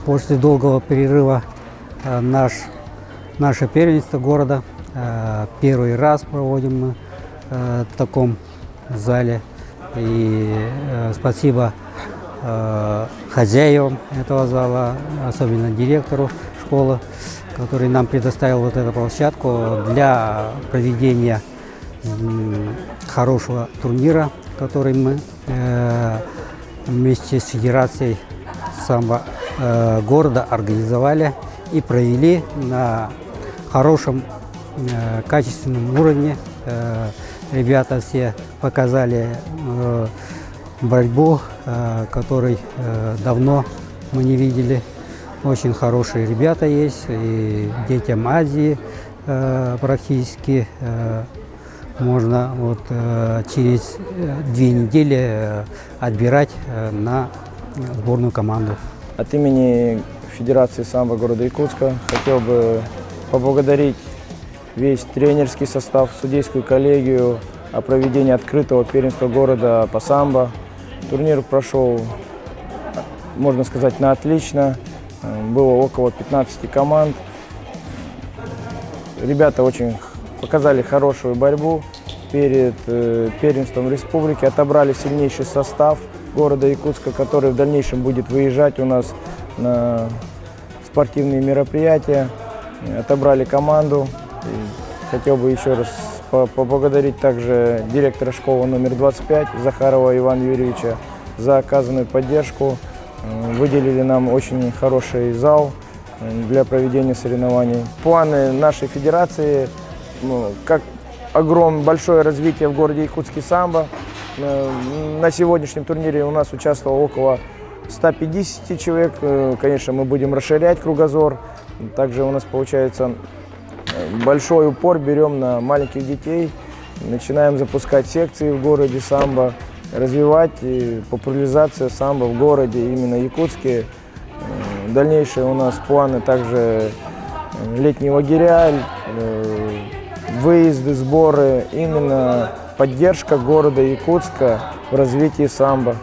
После долгого перерыва наше первенство города первый раз проводим мы в таком зале. И спасибо хозяевам этого зала, особенно директору школы, который нам предоставил вот эту площадку для проведения хорошего турнира, который мы вместе с федерацией самбо города организовали и провели на хорошем качественном уровне. Ребята все показали борьбу, которой давно мы не видели. Очень хорошие ребята есть, и детям Азии практически можно вот через 2 недели отбирать на сборную команду. От имени Федерации самбо города Якутска хотел бы поблагодарить весь тренерский состав, судейскую коллегию о проведении открытого первенства города по самбо. Турнир прошел, можно сказать, на отлично. Было около 15 команд. Ребята очень показали хорошую борьбу перед первенством республики, отобрали сильнейший состав города Якутска, который в дальнейшем будет выезжать у нас на спортивные мероприятия. Отобрали команду. И хотел бы еще раз поблагодарить также директора школы номер 25 Захарова Ивана Юрьевича за оказанную поддержку. Выделили нам очень хороший зал для проведения соревнований. Планы нашей федерации, как большое развитие в городе Якутске самбо. На сегодняшнем турнире у нас участвовало около 150 человек. Конечно, мы будем расширять кругозор. Также у нас получается большой упор берем на маленьких детей. Начинаем запускать секции в городе самбо, развивать популяризацию самбо в городе, именно Якутске. Дальнейшие у нас планы также летние лагеря, выезды, сборы, именно поддержка города Якутска в развитии самбо.